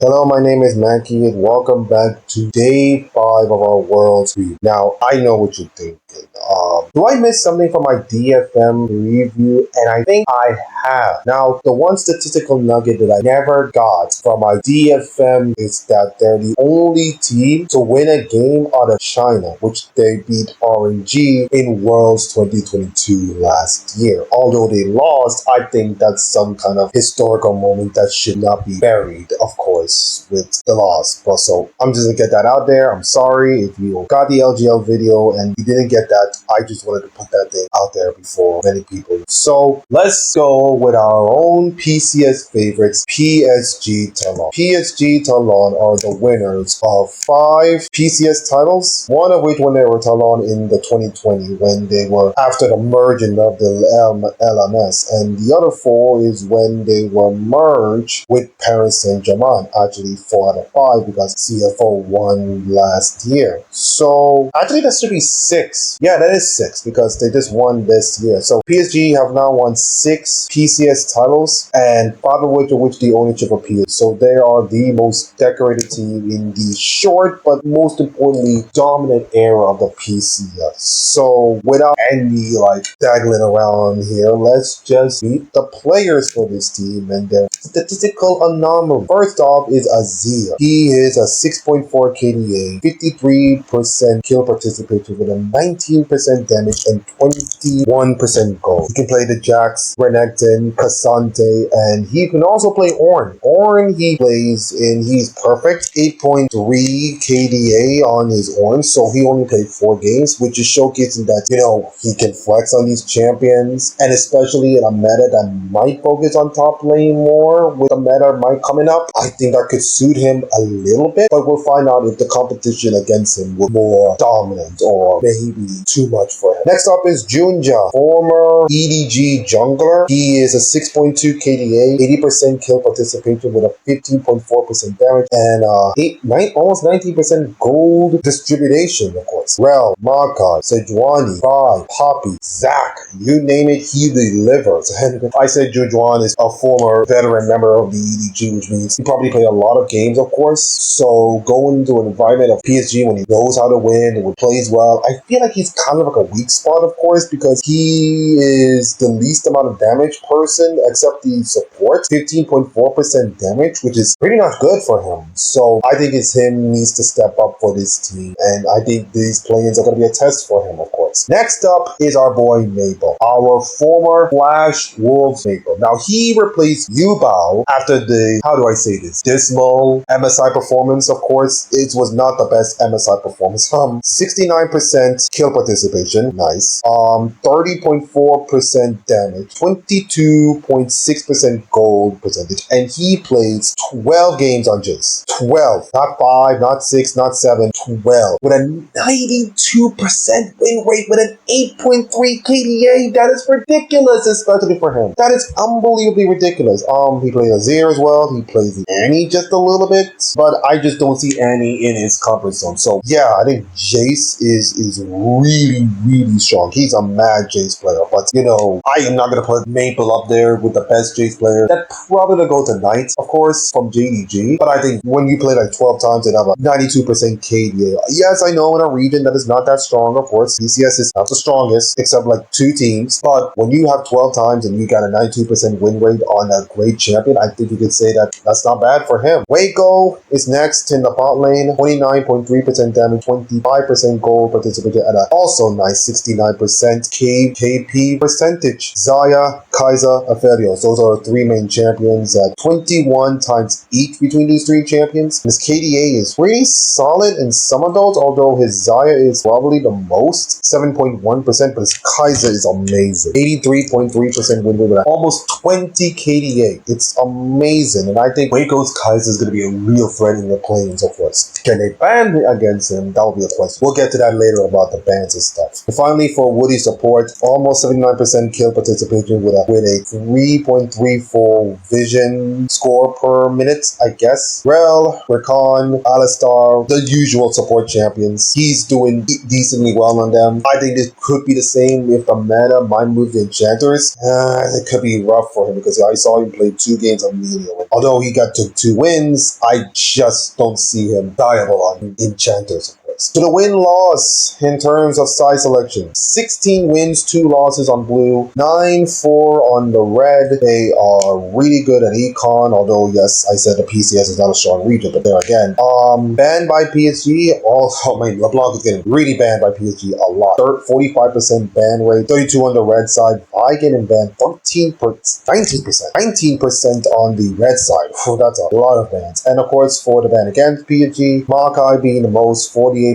Hello, my name is Mackie, and welcome back to day 5 of our Worlds Review. Now, I know what you're thinking. Do I miss something from my DFM review? And I think I have. Now, the one statistical nugget that I never got from my DFM is that they're the only team to win a game out of China, which they beat RNG in Worlds 2022 last year. Although they lost, I think that's some kind of historical moment that should not be buried, of course, with the loss. But so I'm just gonna get that out there. I'm sorry if you got the LGL video and you didn't get that. I just wanted to put that thing out there before many people. So let's go with our own PCS favorites, PSG Talon. PSG Talon are the winners of 5 PCS titles, one of which when they were Talon in the 2020 when they were after the merging of the LMS, and the other 4 is when they were merged with Paris Saint-Germain, actually 4 out of 5 because CFO won last year. So actually that should be 6. Yeah, that is 6 because they just won this year. So PSG have now won 6 PCS titles, and 5 of which the ownership of PSG. So they are the most decorated team in the short but most importantly dominant era of the PCS. So without any dangling around here, let's just meet the players for this team and their statistical anomaly. First off is Azir. He is a 6.4 KDA, 53% kill participation with a 19% damage and 21% gold. He can play the Jax, Renekton, Cassante, and he can also play Ornn. Ornn he plays in, he's perfect, 8.3 KDA on his Ornn, so he only played 4 games, which is showcasing that, he can flex on these champions, and especially in a meta that might focus on top lane more, with a meta might coming up, I think that could suit him a little bit, but we'll find out if the competition against him will be more dominant or maybe too much for him. Next up is Junja, former EDG jungler. He is a 6.2 KDA, 80% kill participation with a 15.4% damage and almost 19% gold distribution, of course. Rel, Maka, Sejuani, Vi, Poppy, Zac, you name it, he delivers. And I said Jujuan is a former veteran member of the EDG, which means he probably played a lot of games, of course. So going into an environment of PSG when he knows how to win and plays well, I feel like he's kind of like a weak spot, of course, because he is the least amount of damage person except the support, 15.4% damage, which is pretty much good for him. So I think it's him needs to step up for this team, and I think these play-ins are going to be a test for him, of course. Next up is our boy Maple, our former Flash Wolves Maple. Now he replaced Yubao after the, how do I say this, dismal MSI performance, of course. It was not the best MSI performance. 69% kill participation, nice. 30.4% damage, 22.6% gold percentage, and he plays 12 games on Jace. 12, not 5, not 6, not 7, 12, with a 92% win rate with an 8.3 KDA. That is ridiculous, especially for him. That is unbelievably ridiculous. He plays Azir as well. He plays the Annie just a little bit, but I just don't see Annie in his comfort zone. So yeah, I think Jace is really, really strong. He's a mad Jace player, but I am not gonna put Maple up there with the best Jace player. That probably gonna go to Knight, of course, from JDG. But I think when you play like 12 times and have a 92% KDA, yes, I know in a region that is not that strong, of course, PCS is not the strongest, except like 2 teams. But when you have 12 times and you got a 92% win rate on a great champion, I think you could say that that's not bad for him. Waco is next in the bot lane, 29.3% damage, 25% gold participation, and also nice 69% KP percentage. Zaya, Kaiser, Aphelios, those are 3 main champions at 21 times each between these 3 champions. His KDA is pretty solid in some of those, although his Zaya is probably the most, 7.1%, but his Kaiser is amazing. 83.3% win rate with almost 20 KDA. It's amazing, and I think Waco's Kaiser is going to be a real threat in the planes, of course. Can they ban against him? That will be a question. We'll get to that later about the bans and stuff. And finally, for Woody support, almost 79% kill participation with a 3.34 vision score per minute, I guess. Rel, Rakan, Alistar, the usual support champions. He's doing decently well on them. I think this could be the same if the mana might move the enchanters. It could be rough for him because I saw him play 2 games of Menial. Although he got to 2 wins, I just don't see him viable on enchanters. To the win-loss in terms of side selection. 16 wins, 2 losses on blue, 9-4 on the red. They are really good at econ, although yes, I said the PCS is not a strong region, but there again. Banned by PSG. Oh man, LeBlanc is getting really banned by PSG a lot. 45% ban rate, 32 on the red side. I getting banned 19% on the red side. That's a lot of bans. And of course, for the ban against PSG, Makai being the most, 48%,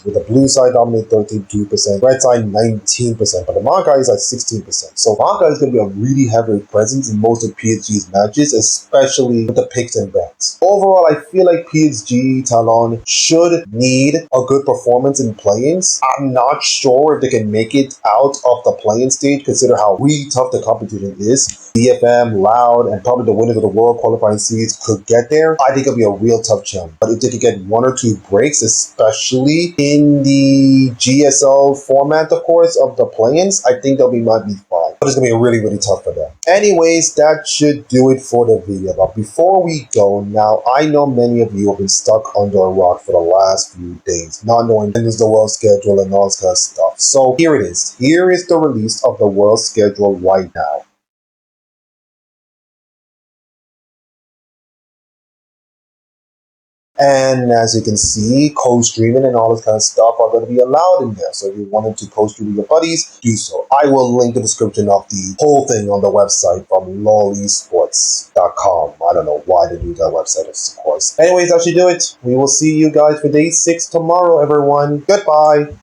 with the blue side dominate 32%, red side 19%, but the Makai is at 16%. So Makai is going to be a really heavy presence in most of PSG's matches, especially with the picks and bans. Overall, I feel like PSG Talon should need a good performance in play-ins. I'm not sure if they can make it out of the play-in stage, consider how really tough the competition is. DFM, Loud, and probably the winners of the World Qualifying Series could get there. I think it'll be a real tough challenge. But if they could get 1 or 2 breaks, especially in the GSL format, of course, of the play-ins, I think might be fine. But it's going to be really, really tough for them. Anyways, that should do it for the video. But before we go, now, I know many of you have been stuck under a rock for the last few days, not knowing when is the world schedule and all this kind of stuff. So here it is. Here is the release of the world schedule right now. And as you can see, co-streaming and all this kind of stuff are going to be allowed in there. So if you wanted to co-stream with your buddies, do so. I will link the description of the whole thing on the website from lolesports.com. I don't know why they do that website, of course. Anyways, that should do it. We will see you guys for day 6 tomorrow, everyone. Goodbye.